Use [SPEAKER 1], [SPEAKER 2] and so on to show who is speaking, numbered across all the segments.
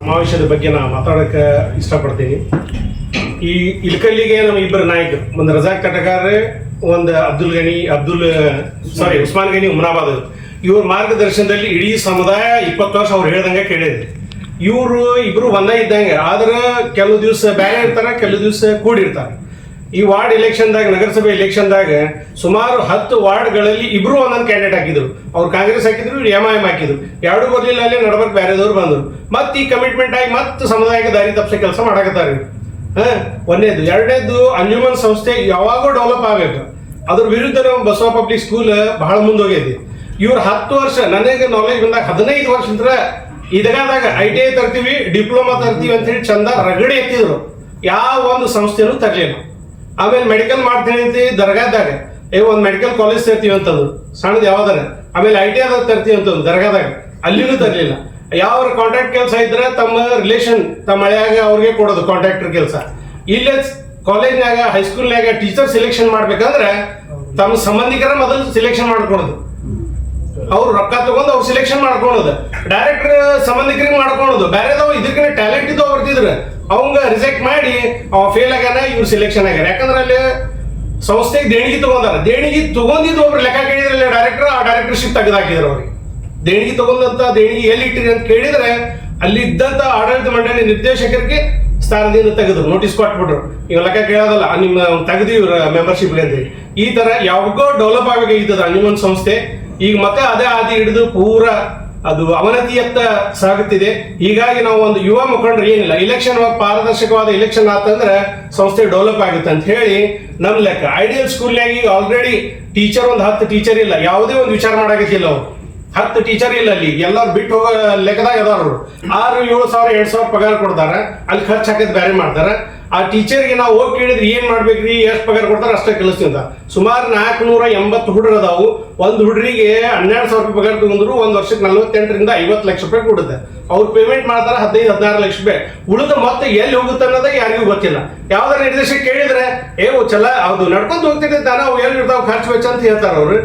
[SPEAKER 1] ಸಮಾವೇಶದ ಬಗ್ಗೆ ನಾನು ಮಾತಾಡೋಕ್ಕೆ ಇಷ್ಟಪಡ್ತೀನಿ. ಈ ಇಲ್ಕಲ್ಲಿಗೆ ನಮ್ಮ ಇಬ್ಬರು ನಾಯಕರು, ಒಂದು ರಜಾಕ್ ತಟಗಾರ, ಒಂದು ಉಸ್ಮಾನ್ ಗನಿ ಉಮ್ರಾಬಾದ್, ಇವ್ರ ಮಾರ್ಗದರ್ಶನದಲ್ಲಿ ಇಡೀ ಸಮುದಾಯ 20 ವರ್ಷ ಅವ್ರು ಹೇಳ್ದಂಗೆ ಕೇಳಿದ್ರಿ. ಇವರು ಇಬ್ರು ಒಂದೇ ಇದ್ದಂಗೆ, ಆದ್ರೆ ಕೆಲವು ದಿವಸ ಬೇರೆ ಇರ್ತಾರೆ, ಕೆಲವು ದಿವಸ ಕೂಡಿರ್ತಾರೆ. ಈ ವಾರ್ಡ್ ಎಲೆಕ್ಷನ್ದಾಗ, ನಗರಸಭೆ ಎಲೆಕ್ಷನ್ದಾಗ ಸುಮಾರು 10 ವಾರ್ಡ್ಗಳಲ್ಲಿ ಇಬ್ರು ಒಂದೊಂದು ಕ್ಯಾಂಡಿಡೇಟ್ ಹಾಕಿದ್ರು. ಅವ್ರು ಕಾಂಗ್ರೆಸ್ ಹಾಕಿದ್ರು, MIM ಹಾಕಿದ್ರು. ಎರಡೂ ಬರ್ಲಿಲ್ಲ, ಅಲ್ಲಿ ನಡ್ಬರ್ಕ್ ಬೇರೆದವ್ರು ಬಂದ್ರು. ಮತ್ತೆ ಈ ಕಮಿಟ್ಮೆಂಟ್ ಆಗಿ ಮತ್ತೆ ಸಮುದಾಯಕ್ಕೆ ದಾರಿ ತಪ್ಪಿಸೋ ಕೆಲಸ ಮಾಡಕತ್ತಾರೆ. ಒಂದೇದು. ಎರಡನೇದು, ಅಂಜುಮನ್ ಸಂಸ್ಥೆ ಯಾವಾಗೂ ಡೆವಲಪ್ ಆಗಬೇಕು. ಅದ್ರ ವಿರುದ್ಧ ನಮ್ಮ ಬಸವ ಪಬ್ಲಿಕ್ ಸ್ಕೂಲ್ ಬಹಳ ಮುಂದೋಗೈತಿ. ಇವ್ರು 10 ವರ್ಷ, ನನಗೆ ನಾಲೆಜ್ ಬಂದಾಗ 15 ವರ್ಷದಿಂದ ಇದಗಾದಾಗ ITI ತರ್ತೀವಿ, ಡಿಪ್ಲೊಮಾ ತರ್ತೀವಿ ಅಂತ ಹೇಳಿ ಚಂದ ರಗಡೆ ಎತ್ತಿದ್ರು. ಯಾವ ಒಂದು ಸಂಸ್ಥೆನೂ ತರಲಿಲ್ಲ. ಆಮೇಲೆ ಮೆಡಿಕಲ್ ಮಾಡ್ತೀನಿ ದರ್ಗಾದಾಗ, ಒಂದು ಮೆಡಿಕಲ್ ಕಾಲೇಜ್ ತರ್ತೀವಿ ಅಂತಂದ್ರು, ಸಣ್ಣದು ಯಾವ್ದಾರ. ಆಮೇಲೆ ITI ತರ್ತೀವಿ ಅಂತಂದ್ರು ದರ್ಗಾದಾಗ, ಅಲ್ಲಿನೂ ತರಲಿಲ್ಲ. ಯಾವ ಕಾಂಟ್ರಾಕ್ಟ್ ಕೆಲಸ ಇದ್ರೆ ತಮ್ಮ ರಿಲೇಷನ್, ತಮ್ಮ ಮಳೆಯಾಗ ಅವ್ರಿಗೆ ಕೊಡೋದು ಕಾಂಟ್ರಾಕ್ಟರ್ ಕೆಲಸ. ಇಲ್ಲೇ ಕಾಲೇಜ್ನಾಗ, ಹೈಸ್ಕೂಲ್ನಾಗ ಟೀಚರ್ ಸೆಲೆಕ್ಷನ್ ಮಾಡ್ಬೇಕಂದ್ರೆ ತಮ್ಮ ಸಂಬಂಧಿಕರ ಮೊದಲು ಸೆಲೆಕ್ಷನ್ ಮಾಡ್ಕೊಳೋದು. ಅವ್ರು ರೊಕ್ಕ ತಗೊಂಡು ಅವ್ರು ಸೆಲೆಕ್ಷನ್ ಮಾಡ್ಕೊಳೋದು. ಡೈರೆಕ್ಟರ್ ಸಂಬಂಧಿಕರಿಗೆ ಮಾಡ್ಕೊಳೋದು. ಬೇರೆದವ್ ಇದಕ್ಕೆ ಟ್ಯಾಲೆಂಟ್ ಇದ್ದವ್ ಬರ್ತಿದ್ರು, ಅವಂಗ ರಿಜೆಕ್ಟ್ ಮಾಡಿ ಅವ ಫೇಲ್ ಆಗ್ಯಾನ, ಇವ್ರು ಸೆಲೆಕ್ಷನ್ ಆಗ್ಯಾರ. ಯಾಕಂದ್ರೆ ಅಲ್ಲಿ ಸಂಸ್ಥೆಗೆ ದೇಣಿಗೆ ತಗೊಂಡಾರ. ದೇಣಿಗೆ ತಗೊಂಡಿದ್ದು ಒಬ್ರು ಲೆಕ್ಕ ಕೇಳಿದ್ರಲ್ಲ ಡೈರೆಕ್ಟರ್, ಆ ಡೈರೆಕ್ಟರ್ಶಿಪ್ ತೆಗೆದಾಕಿದ್ರು ಅವ್ರಿಗೆ. ದೇಣಿಗೆ ತಗೊಂಡಂತ ದೇಣಿಗೆ ಎಲ್ಲಿ ಇಟ್ಟಿರಿ ಅಂತ ಕೇಳಿದ್ರೆ ಅಲ್ಲಿ ಇದ್ದಂತ ಆಡಳಿತ ಮಂಡಳಿ ನಿರ್ದೇಶಕರಿಗೆ ಸ್ಥಾನದಿಂದ ತೆಗೆದ್ರು, ನೋಟಿಸ್ ಕೊಟ್ಬಿಟ್ರು. ಈಗ ಲೆಕ್ಕ ಕೇಳೋದಲ್ಲ, ನಿಮ್ಮ ತೆಗೆದು ಇವ್ರ ಮೆಂಬರ್ಶಿಪ್ಗೆ ಅಂತೇಳಿ. ಈ ತರ ಯಾವಾಗೋ ಡೆವಲಪ್ ಆಗಬೇಕಾಗಿದ್ದದ ಅಂಜುಮನ್ ಸಂಸ್ಥೆ. ಈಗ ಮತ್ತೆ ಅದೇ ಆದಿ ಹಿಡಿದು ಪೂರ ಅದು ಅವನತಿಯತ್ತ ಸಾಗುತ್ತಿದೆ. ಹೀಗಾಗಿ ನಾವು ಒಂದು ಯುವ ಮುಖಂಡರು ಏನಿಲ್ಲ, ಇಲೆಕ್ಷನ್ ಪಾರದರ್ಶಕವಾದ ಇಲೆಕ್ಷನ್ ಆತಂದ್ರೆ ಸಂಸ್ಥೆ ಡೆವಲಪ್ ಆಗುತ್ತೆ ಅಂತ ಹೇಳಿ ನಮ್ ಲೆಕ್ಕ. ಐಡಿಯಲ್ ಸ್ಕೂಲ್ನಾಗ ಈಗ ಆಲ್ರೆಡಿ ಟೀಚರ್ ಒಂದು 10 ಟೀಚರ್ ಇಲ್ಲ, ಯಾವುದೇ ಒಂದು ವಿಚಾರ ಮಾಡಾಕತ್ತಿಲ್ಲ. ಅವ್ರು 10 ಟೀಚರ್ ಇಲ್ಲ, ಅಲ್ಲಿ ಎಲ್ಲರೂ ಬಿಟ್ಟು ಹೋಗೋ ಲೆಕ್ಕದಾಗ ಅದಾರು. 6,000-7,000 2,000 ಪಗಾರ ಕೊಡ್ತಾರ, ಅಲ್ಲಿ ಖರ್ಚು ಹಾಕಿದ್ ಬೇರೆ ಮಾಡ್ತಾರ. ಆ ಟೀಚರ್ಗೆ ನಾವು ಹೋಗಿ ಕೇಳಿದ್ರಿ ಏನ್ ಮಾಡ್ಬೇಕ್ರಿ, ಎಷ್ಟು ಪಗಾರ ಕೊಡ್ತಾರ ಅಷ್ಟೇ ಕಲಿಸ್ತೀವಿ ಅಂತ. ಸುಮಾರು 480 ಹುಡುಗರು ಅದಾವು. ಒಂದು ಹುಡುಗರಿಗೆ 12,000 ರೂಪಾಯಿ ಪಗಾರ ತಗೊಂಡ್ರು, ಒಂದು ವರ್ಷಕ್ಕೆ 48ರಿಂದ 50 ಲಕ್ಷ ರೂಪಾಯಿ ಕೊಡುತ್ತೆ. ಅವ್ರು ಪೇಮೆಂಟ್ ಮಾಡ್ತಾರ 15-16 ಲಕ್ಷ ರೂಪಾಯಿ. ಉಳಿದ ಮತ್ತೆ ಎಲ್ಲಿ ಹೋಗುತ್ತೆ ಅನ್ನೋದ ಯಾರಿಗೂ ಗೊತ್ತಿಲ್ಲ. ಯಾವ್ದಾರ ನಿರ್ದೇಶಕ ಕೇಳಿದ್ರೆ ಚಲ ಅದು ನಡ್ಕೊಂತ ಹೋಗ್ತಿದ್ದೆ, ನಾವು ಎಲ್ಲಿ ಇರ್ತಾವ ಖರ್ಚು ವೆಚ್ಚ ಅಂತ ಹೇಳ್ತಾರ ಅವ್ರು.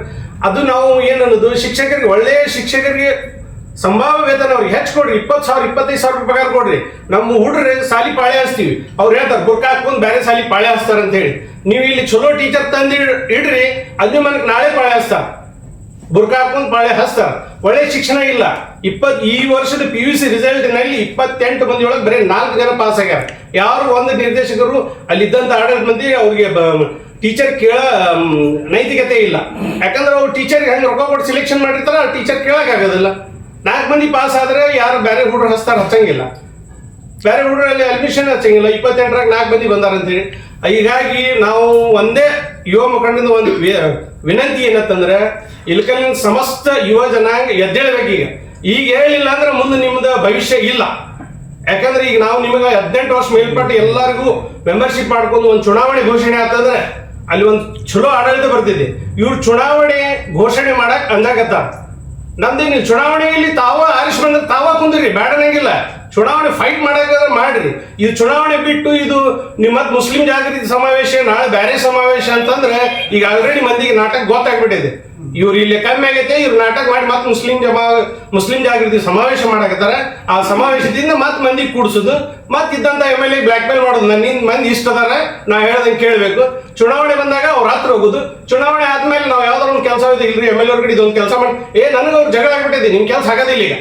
[SPEAKER 1] ಅದು ನಾವು ಏನನ್ನೋದು, ಶಿಕ್ಷಕರಿಗೆ, ಒಳ್ಳೆಯ ಶಿಕ್ಷಕರಿಗೆ ಸಂಭಾವ್ಯ ವೇತನ ಅವ್ರಿಗೆ ಹೆಚ್ಚು ಕೊಡ್ರಿ, 20,000-25,000 ರೂಪಾಯಿ ಪಗಾರ ಕೊಡ್ರಿ. ನಮ್ಮ ಹುಡ್ರಿ ಸಾಲಿ ಪಾಳೆ ಹಚ್ತೀವಿ, ಅವ್ರು ಹೇಳ್ತಾರೆ ಬುರ್ಕ ಹಾಕೊಂಡು ಬೇರೆ ಸಾಲಿ ಪಾಳೆ ಹಚ್ತಾರ ಅಂತ ಹೇಳಿ. ನೀವು ಇಲ್ಲಿ ಚಲೋ ಟೀಚರ್ ತಂದು ಇಡ್ರಿ, ಅಂಜುಮನ್ಗೆ ನಾಳೆ ಪಾಳೆ ಹಚ್ತಾರ, ಬುರ್ಕ ಹಾಕೊಂಡು ಪಾಳೆ ಹಚ್ತಾರ. ಒಳ್ಳೆ ಶಿಕ್ಷಣ ಇಲ್ಲ. ಈ ವರ್ಷದ PUC ರಿಸಲ್ಟ್ ನಲ್ಲಿ 28 ಮಂದಿ ಒಳಗೆ ಬರೀ 4 ಜನ ಪಾಸ್ ಆಗ್ಯಾರ. ಯಾರು ಒಂದು ನಿರ್ದೇಶಕರು ಅಲ್ಲಿದ್ದಂತ ಆಡಳಿತ ಮಂದಿ ಅವ್ರಿಗೆ ಟೀಚರ್ ಕೇಳ ನೈತಿಕತೆ ಇಲ್ಲ. ಯಾಕಂದ್ರೆ ಅವ್ರು ಟೀಚರ್ಗೆ ಹೆಂಗೆ ರೊಕ್ಕ ಕೊಟ್ಟು ಸೆಲೆಕ್ಷನ್ ಮಾಡಿರ್ತಾರ, ಆ ಟೀಚರ್ ಕೇಳಕ್ ಆಗೋದಿಲ್ಲ. 4 ಮಂದಿ ಪಾಸ್ ಆದ್ರೆ ಯಾರು ಬೇರೆ ಹುಡುಗರು ಹಚ್ಚಂಗಿಲ್ಲ, ಬೇರೆ ಹುಡುಗರಲ್ಲಿ ಅಡ್ಮಿಷನ್ ಹಚ್ಚಂಗಿಲ್ಲ. 28ರಾಗ 4 ಮಂದಿ ಬಂದಾರಂತೇಳಿ. ಹೀಗಾಗಿ ನಾವು ಒಂದೇ ಯುವ ಮುಖಂಡದಿಂದ ಒಂದು ವಿನಂತಿ ಏನಂತಂದ್ರೆ, ಇಲ್ಕಲ್ಲಿನ ಸಮಸ್ತ ಯುವ ಜನಾಂಗ ಎದ್ದೇಳ್ಬೇಕು. ಈಗ ಹೇಳಿಲ್ಲ ಅಂದ್ರೆ ಮುಂದೆ ನಿಮ್ದು ಭವಿಷ್ಯ ಇಲ್ಲ. ಯಾಕಂದ್ರೆ ಈಗ ನಾವು ನಿಮಗೆ 18 ವರ್ಷ ಮೇಲ್ಪಟ್ಟು ಎಲ್ಲರಿಗೂ ಮೆಂಬರ್ಶಿಪ್ ಮಾಡ್ಕೊಂಡು ಒಂದು ಚುನಾವಣೆ ಘೋಷಣೆ ಆತಂದ್ರೆ ಅಲ್ಲಿ ಒಂದು ಚಲೋ ಆಡಳಿತ ಬರ್ತಿದೆ. ಇವ್ರು ಚುನಾವಣೆ ಘೋಷಣೆ ಮಾಡಕ್ ಅಂದಾಗತ್ತಾರ. ನಮ್ದೇನು ಚುನಾವಣೆಯಲ್ಲಿ ತಾವ ಆರಿಸಿ ಬಂದ್ರೆ ತಾವ ಕುಂದ್ರಿ, ಬೇಡನಂಗಿಲ್ಲ. ಚುನಾವಣೆ ಫೈಟ್ ಮಾಡಾಕಂದ್ರೆ ಮಾಡ್ರಿ. ಇದು ಚುನಾವಣೆ ಬಿಟ್ಟು ಇದು ನಿಮ್ಮತ್ ಮುಸ್ಲಿಂ ಜಾಗೃತಿ ಸಮಾವೇಶ, ನಾಳೆ ಬೇರೆ ಸಮಾವೇಶ ಅಂತಂದ್ರೆ ಈಗ ಆಲ್ರೆಡಿ ಮಂದಿಗೆ ನಾಟಕ ಗೊತ್ತಾಗ್ಬಿಟ್ಟಿದೆ. ಇವ್ರು ಇಲ್ಲಿ ಕಮ್ಮಿ ಆಗೈತೆ, ಇವ್ರು ನಾಟಕ ಮಾಡಿ ಮತ್ತೆ ಮುಸ್ಲಿಂ ಜಾಗೃತಿ ಸಮಾವೇಶ ಮಾಡಾಕತ್ತಾರ. ಆ ಸಮಾವೇಶದಿಂದ ಮತ್ತೆ ಮಂದಿ ಕೂಡಿಸೋದು, ಮತ್ತೆ ಇದ್ದಂತ MLA ಬ್ಲಾಕ್ ಮೇಲ್ ಮಾಡೋದು. ನಿನ್ ಮಂದಿ ಇಷ್ಟ ಅದಾರ, ನಾ ಹೇಳ್ದಂಗೆ ಕೇಳಬೇಕು. ಚುನಾವಣೆ ಬಂದಾಗ ಅವ್ರ ಹತ್ರ ಹೋಗುದು. ಚುನಾವಣೆ ಆದ್ಮೇಲೆ ನಾವು ಯಾವ್ದಾರ ಒಂದು ಕೆಲಸ ಇದೆ, ಇಲ್ರಿ MLA ಅವ್ರ ಕಡೆ ಇದೊಂದು ಕೆಲಸ ಮಾಡಿ, ನನಗೆ ಅವ್ರು ಜಗಳ ಆಗ್ಬಿಟ್ಟಿದೆ, ನಿಮ್ ಕೆಲಸ ಆಗೋದಿಲ್ಲ.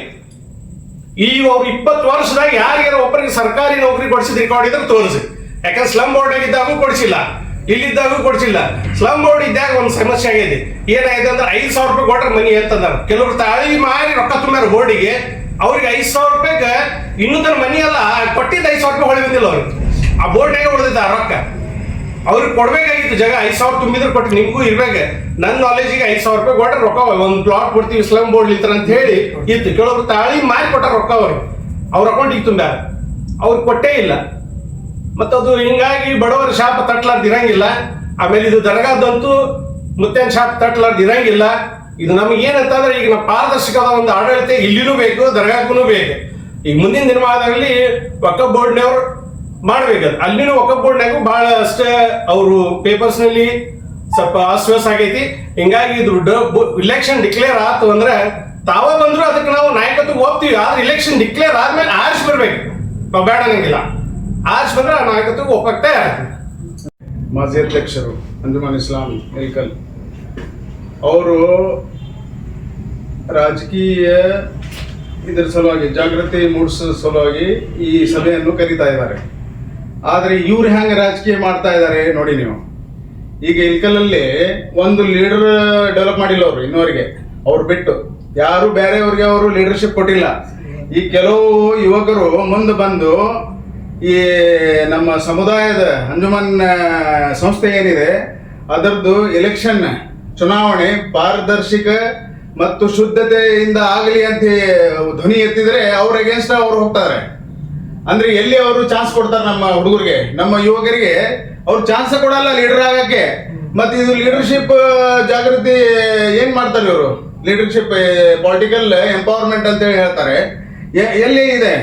[SPEAKER 1] ಈಗ ಅವ್ರು 20 ವರ್ಷದಾಗ ಯಾರಿಗಾರ ಒಬ್ಬರಿಗೆ ಸರ್ಕಾರಿ ನೌಕರಿ ಕೊಡಿಸಿದ ರೆಕಾರ್ಡ್ ಇದ್ರೆ ತೋರಿಸಿ. ಯಾಕಂದ್ರೆ ಸ್ಲಮ್ ಬೋರ್ಡ್ ಆಗಿದ್ದಾಗೂ ಕೊಡಿಸಿಲ್ಲ, ಇಲ್ಲಿದ್ದಾಗೂ ಕೊಡಿಸಿಲ್ಲ. ಸ್ಲಮ್ ಬೋರ್ಡ್ ಇದ್ದಾಗ ಒಂದು ಸಮಸ್ಯೆ ಆಗಿದೆ. ಏನಾಗಿದೆ ಅಂದ್ರೆ 5,000 ರೂಪಾಯಿ ಕೊಟ್ರೆ ಮನಿ ಅಂತಂದಾರ. ಕೆಲವರು ತಾಳಿ ಮಾರಿ ರೊಕ್ಕ ತುಂಬ್ಯಾರ ಬೋರ್ಡಿಗೆ. ಅವ್ರಿಗೆ 5,000 ರೂಪಾಯಿಗೆ ಇನ್ನೂ ತನ್ನ ಮನಿ ಅಲ್ಲ ಕೊಟ್ಟಿದ್ದ 5,000 ರೂಪಾಯಿ ಹೊಳೆ ಬಂದಿಲ್ಲ ಅವ್ರಿಗೆ. ಆ ಬೋರ್ಡ್ನಾಗೆ ಹೊಡೆದಿದ್ದ ಆ ರೊಕ್ಕ. ಅವ್ರಿಗೆ ಕೊಡ್ಬೇಕಾಗಿತ್ತು ಜಾಗ. 5,000 ತುಂಬಿದ್ರೆ ಕೊಟ್ಟು ನಿಮ್ಗೂ ಇರ್ಬೇಕು. ನನ್ನ ನಾಲೆಜಿಗೆ 5,000 ರೂಪಾಯಿ ಕೊಟ್ರೆ ರೊಕ್ಕ ಒಂದು ಪ್ಲಾಟ್ ಕೊಡ್ತೀವಿ ಸ್ಲಮ್ ಬೋರ್ಡ್ ಇರ್ತಾರ ಅಂತ ಹೇಳಿ ಇತ್ತು. ಕೆಲವರು ತಾಳಿ ಮಾರಿ ಕೊಟ್ಟ ರೊಕ್ಕ ಅವ್ರಿಗೆ ಅವ್ರ ಅಕೌಂಟಿಗೆ ತುಂಬ್ಯಾರ, ಅವ್ರಿಗೆ ಕೊಟ್ಟೇ ಇಲ್ಲ. ಮತ್ತದು ಹಿಂಗಾಗಿ ಬಡವರ ಶಾಪ ತಟ್ಲಾರ್ದು ಇರಂಗಿಲ್ಲ. ಆಮೇಲೆ ಇದು ದರ್ಗಾದಂತೂ ಮುತ್ತೇನ್ ಶಾಪ ತಟ್ಲಾರ್ದು ಇರಂಗಿಲ್ಲ. ಇದು ನಮ್ಗೆ ಏನಂತಂದ್ರೆ ಈಗ ನಮ್ಮ ಪಾರದರ್ಶಕವಾದ ಒಂದು ಆಡಳಿತ ಇಲ್ಲಿನೂ ಬೇಕು, ದರ್ಗಾಕ್ಕೂ ಬೇಕು. ಈಗ ಮುಂದಿನ ದಿನಮಾನದಲ್ಲಿ ವಕಫ್ ಬೋರ್ಡ್ನವ್ರು ಮಾಡ್ಬೇಕು. ಅಲ್ಲಿನೂ ವಕಫ್ ಬೋರ್ಡ್ನಾಗೂ ಬಹಳ ಅಷ್ಟೇ ಅವರು ಪೇಪರ್ಸ್ ನಲ್ಲಿ ಸ್ವಲ್ಪ ಅಸ್ವಸ್ ಆಗೈತಿ. ಹಿಂಗಾಗಿ ಇದು ಇಲೆಕ್ಷನ್ ಡಿಕ್ಲೇರ್ ಆಯ್ತು ಅಂದ್ರೆ ತಾವ ಬಂದ್ರು ಅದಕ್ಕೆ ನಾವು ನಾಯಕತ್ವ ಹೋಗ್ತೀವಿ. ಆದ್ರೆ ಇಲೆಕ್ಷನ್ ಡಿಕ್ಲೇರ್ ಆದ್ಮೇಲೆ ಆರಿಸಿ ಬರ್ಬೇಕು. ನಾವು ಬೇಡ ಅನ್ನಂಗಿಲ್ಲ. ಆರ್ಸ್ ಬಂದ್ರೆ ಆ ನಾಯಕತ್ವಕ್ಕೆ ಒಪ್ಪಕ್ಕೆ
[SPEAKER 2] ಮಾಜಿ ಅಧ್ಯಕ್ಷರು ಅಂಜುಮನ್ ಇಸ್ಲಾಂ ಇಲ್ಕಲ್ ಅವರು ರಾಜಕೀಯ ಇದರ ಸಲುವಾಗಿ ಜಾಗೃತಿ ಮೂಡಿಸೋ ಸಲುವಾಗಿ ಈ ಸಭೆಯನ್ನು ಕರೀತಾ ಇದ್ದಾರೆ. ಆದರೆ ಇವ್ರು ಹೆಂಗೆ ರಾಜಕೀಯ ಮಾಡ್ತಾ ಇದ್ದಾರೆ ನೋಡಿ ನೀವು. ಈಗ ಇಲ್ಕಲಲ್ಲಿ ಒಂದು ಲೀಡರ್ ಡೆವಲಪ್ ಮಾಡಿಲ್ಲ ಅವರು ಇನ್ನವರೆಗೆ. ಅವ್ರು ಬಿಟ್ಟು ಯಾರು ಬೇರೆಯವ್ರಿಗೆ ಅವರು ಲೀಡರ್ಶಿಪ್ ಕೊಟ್ಟಿಲ್ಲ. ಈ ಕೆಲವು ಯುವಕರು ಮುಂದೆ ಬಂದು ಈ ನಮ್ಮ ಸಮುದಾಯದ ಅಂಜುಮನ್ ಸಂಸ್ಥೆ ಏನಿದೆ ಅದರದ್ದು ಎಲೆಕ್ಷನ್ ಚುನಾವಣೆ ಪಾರದರ್ಶಕ ಮತ್ತು ಶುದ್ಧತೆಯಿಂದ ಆಗಲಿ ಅಂತ ಧ್ವನಿ ಎತ್ತಿದ್ರೆ ಅವ್ರ ಅಗೇನ್ಸ್ಟ್ ಅವ್ರು ಹೋಗ್ತಾರೆ. ಅಂದ್ರೆ ಎಲ್ಲಿ ಅವರು ಚಾನ್ಸ್ ಕೊಡ್ತಾರೆ ನಮ್ಮ ಹುಡುಗರಿಗೆ, ನಮ್ಮ ಯುವಕರಿಗೆ ಅವ್ರು ಚಾನ್ಸ್ ಕೊಡಲ್ಲ ಲೀಡರ್ ಆಗಕ್ಕೆ. ಮತ್ತೆ ಇದು ಲೀಡರ್ಶಿಪ್ ಜಾಗೃತಿ ಏನ್ ಮಾಡ್ತಾರೆ ಇವರು? ಲೀಡರ್ಶಿಪ್ ಪೊಲಿಟಿಕಲ್ ಎಂಪವರ್ಮೆಂಟ್ ಅಂತ ಹೇಳಿ ಹೇಳ್ತಾರೆ. ಎಲ್ಲಿ ಇದೆ?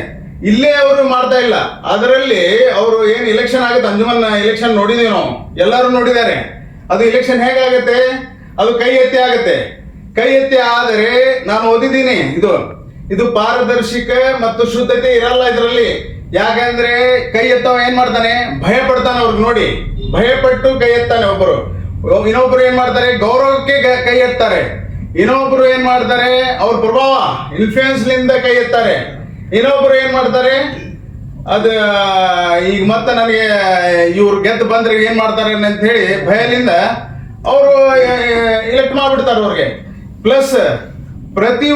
[SPEAKER 2] ಇಲ್ಲೇ ಅವರು ಮಾಡ್ತಾ ಇಲ್ಲ. ಅದರಲ್ಲಿ ಅವರು ಏನ್ ಇಲೆಕ್ಷನ್ ಆಗುತ್ತೆ, ಅಂಜುಮನ್ ಇಲೆಕ್ಷನ್ ನೋಡಿದೀವಿ ನಾವು, ಎಲ್ಲರೂ ನೋಡಿದ್ದಾರೆ. ಅದು ಇಲೆಕ್ಷನ್ ಹೇಗಾಗತ್ತೆ? ಅದು ಕೈ ಎತ್ತಿ ಆಗತ್ತೆ. ಕೈ ಎತ್ತಿ ಆದರೆ ನಾನು ಓದಿದ್ದೀನಿ, ಇದು ಪಾರದರ್ಶಕ ಮತ್ತು ಶುದ್ಧತೆ ಇರಲ್ಲ ಇದರಲ್ಲಿ. ಯಾಕಂದ್ರೆ ಕೈ ಎತ್ತವ ಏನ್ ಮಾಡ್ತಾನೆ? ಭಯ ಪಡ್ತಾನೆ. ಅವ್ರಿಗೆ ನೋಡಿ ಭಯಪಟ್ಟು ಕೈ ಎತ್ತಾನೆ ಒಬ್ಬರು. ಇನ್ನೊಬ್ರು ಏನ್ ಮಾಡ್ತಾರೆ? ಗೌರವಕ್ಕೆ ಕೈ ಎತ್ತಾರೆ. ಇನ್ನೊಬ್ರು ಏನ್ ಮಾಡ್ತಾರೆ? ಅವ್ರ ಪ್ರಭಾವ ಇನ್ಫ್ಲೂಯೆನ್ಸ್ ಲಿಂದ ಕೈ ಎತ್ತಾರೆ. ಇನ್ನೊಬ್ರು ಏನ್ ಮಾಡ್ತಾರೆ? ಅದ ಈಗ ಮತ್ತೆ ನನಗೆ ಇವ್ರು ಗೆದ್ದು ಬಂದ್ರೆ ಏನ್ ಮಾಡ್ತಾರೆ ಅಂತ ಹೇಳಿ ಭಯದಿಂದ ಅವರು ಎಲೆಕ್ಟ್ ಮಾಡ್ಬಿಡ್ತಾರೆ ಅವ್ರಿಗೆ. ಪ್ಲಸ್ ಪ್ರತಿ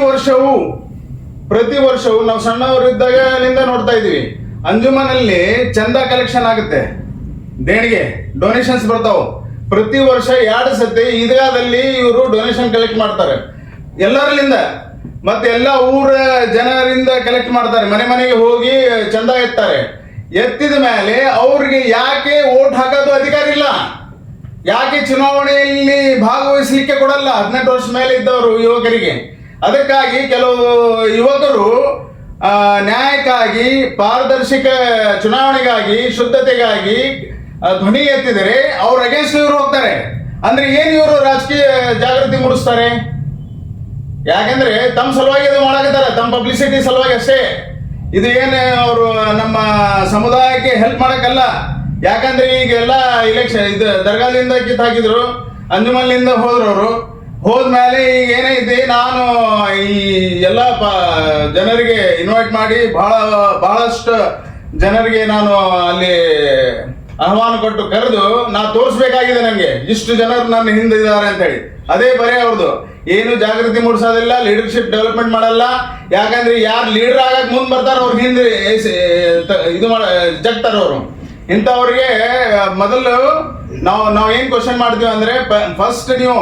[SPEAKER 2] ವರ್ಷವೂ ನಾವು ಸಣ್ಣವರಿದ್ದಾಗಲಿಂದ ನೋಡ್ತಾ ಇದೀವಿ, ಅಂಜುಮನಲ್ಲಿ ಚಂದ ಕಲೆಕ್ಷನ್ ಆಗುತ್ತೆ, ದೇಣಿಗೆ ಡೊನೇಷನ್ಸ್ ಬರ್ತಾವ. ಪ್ರತಿ ವರ್ಷ 2 ಸತಿ ಈದ್ಗಾದಲ್ಲಿ ಇವರು ಡೊನೇಷನ್ ಕಲೆಕ್ಟ್ ಮಾಡ್ತಾರೆ ಎಲ್ಲರಲ್ಲಿಂದ. ಮತ್ತೆ ಎಲ್ಲ ಊರ ಜನರಿಂದ ಕಲೆಕ್ಟ್ ಮಾಡ್ತಾರೆ. ಮನೆ ಮನೆಗೆ ಹೋಗಿ ಚಂದ ಎತ್ತಾರೆ. ಎತ್ತಿದ ಮೇಲೆ ಅವ್ರಿಗೆ ಯಾಕೆ ವೋಟ್ ಹಾಕೋದು ಅಧಿಕಾರ ಇಲ್ಲ, ಯಾಕೆ ಚುನಾವಣೆಯಲ್ಲಿ ಭಾಗವಹಿಸಲಿಕ್ಕೆ ಕೊಡಲ್ಲ 18 ವರ್ಷ ಮೇಲೆ ಇದ್ದವರು ಯುವಕರಿಗೆ. ಅದಕ್ಕಾಗಿ ಕೆಲವು ಯುವಕರು ನ್ಯಾಯಕ್ಕಾಗಿ, ಪಾರದರ್ಶಕ ಚುನಾವಣೆಗಾಗಿ, ಶುದ್ಧತೆಗಾಗಿ ಧ್ವನಿ ಎತ್ತಿದರೆ ಅವ್ರ ಅಗೇನ್ಸ್ಟ್ ಇವರು ಹೋಗ್ತಾರೆ. ಅಂದ್ರೆ ಏನ್ ಇವರು ರಾಜಕೀಯ ಜಾಗೃತಿ ಮೂಡಿಸ್ತಾರೆ? ಯಾಕಂದ್ರೆ ತಮ್ಮ ಸಲುವಾಗಿ ಅದು ಮಾಡಾಕತ್ತಾರೆ, ತಮ್ಮ ಪಬ್ಲಿಸಿಟಿ ಸಲುವಾಗಿ ಅಷ್ಟೇ. ಇದು ಏನು ಅವರು ನಮ್ಮ ಸಮುದಾಯಕ್ಕೆ ಹೆಲ್ಪ್ ಮಾಡಕ್ಕಲ್ಲ. ಯಾಕಂದ್ರೆ ಈಗೆಲ್ಲ ಇಲೆಕ್ಷನ್ ಇದು ದರ್ಗಾದಿಂದ ಕಿತ್ ಹಾಕಿದ್ರು, ಅಂಜುಮನ್ಲಿಂದ ಹೋದ್ರು ಅವರು. ಹೋದ್ಮೇಲೆ ಈಗ ಏನೈತಿ, ನಾನು ಈ ಎಲ್ಲ ಜನರಿಗೆ ಇನ್ವೈಟ್ ಮಾಡಿ ಬಹಳಷ್ಟು ಜನರಿಗೆ ನಾನು ಅಲ್ಲಿ ಆಹ್ವಾನ ಕೊಟ್ಟು ಕರೆದು ನಾ ತೋರಿಸ್ಬೇಕಾಗಿದೆ ನನಗೆ ಇಷ್ಟು ಜನರು ನನ್ನ ಹಿಂದೆ ಇದ್ದಾರೆ ಅಂತ ಹೇಳಿ. ಅದೇ ಬರೇ ಅವ್ರದ್ದು. ಏನು ಜಾಗೃತಿ ಮೂಡಿಸೋದಿಲ್ಲ, ಲೀಡರ್ಶಿಪ್ ಡೆವಲಪ್ಮೆಂಟ್ ಮಾಡಲ್ಲ. ಯಾಕಂದ್ರೆ ಯಾರು ಲೀಡರ್ ಆಗಕ್ಕೆ ಮುಂದೆ ಬರ್ತಾರೋ ಅವ್ರ ಹಿಂದೆ ಇದು ಜಗ್ತಾರ ಅವರು. ಇಂಥವ್ರಿಗೆ ಮೊದಲು ನಾವು ಏನ್ ಕ್ವಶನ್ ಮಾಡ್ತೀವಿ ಅಂದ್ರೆ, ಫಸ್ಟ್ ನೀವು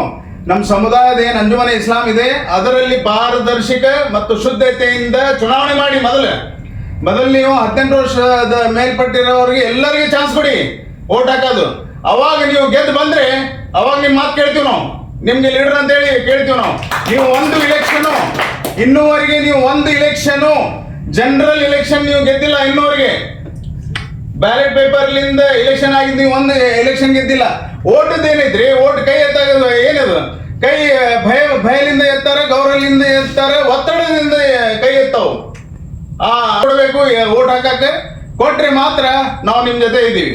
[SPEAKER 2] ನಮ್ಮ ಸಮುದಾಯದ ಏನ್ ಅಂಜುಮನ್ ಇಸ್ಲಾಂ ಇದೆ ಅದರಲ್ಲಿ ಪಾರದರ್ಶಕ ಮತ್ತು ಶುದ್ಧತೆಯಿಂದ ಚುನಾವಣೆ ಮಾಡಿ. ಮೊದಲು ನೀವು 18 ವರ್ಷದ ಮೇಲ್ಪಟ್ಟಿರೋರಿಗೆ ಎಲ್ಲರಿಗೆ ಚಾನ್ಸ್ ಕೊಡಿ ವೋಟ್ ಹಾಕೋದು. ಅವಾಗ ನೀವು ಗೆದ್ದು ಬಂದ್ರೆ ಅವಾಗ ನಿಮ್ಮ ಮಾತು ಕೇಳ್ತೀವಿ ನಾವು, ನಿಮ್ಗೆ ಲೀಡರ್ ಅಂತ ಹೇಳಿ ಕೇಳ್ತೀವಿ ನಾವು. ನೀವು ಒಂದು ಇಲೆಕ್ಷನ್ ಇನ್ನೂವರೆಗೆ ನೀವು ಒಂದು ಇಲೆಕ್ಷನ್ ಜನರಲ್ ಇಲೆಕ್ಷನ್ ನೀವು ಗೆದ್ದಿಲ್ಲ. ಇನ್ನೂವರೆಗೆ ಬ್ಯಾಲೆಟ್ ಪೇಪರ್ಲಿಂದ ಇಲೆಕ್ಷನ್ ಆಗಿದ್ದು ನೀವು ಒಂದು ಎಲೆಕ್ಷನ್ ಗೆದ್ದಿಲ್ಲ. ಓಟದ ಏನೈತ್ರಿ? ಓಟ್ ಕೈ ಎತ್ತಾಗ ಏನದು? ಕೈ ಭಯದಿಂದ ಎತ್ತಾರೆ, ಗೌರವದಿಂದ ಎತ್ತಾರೆ, ಒತ್ತಡದಿಂದ ಕೈ ಎತ್ತಾವು. ಕೊಡಬೇಕು ಓಟ್ ಹಾಕಕ್ಕೆ. ಕೊಟ್ರೆ ಮಾತ್ರ ನಾವು ನಿಮ್ ಜೊತೆ ಇದ್ದೀವಿ.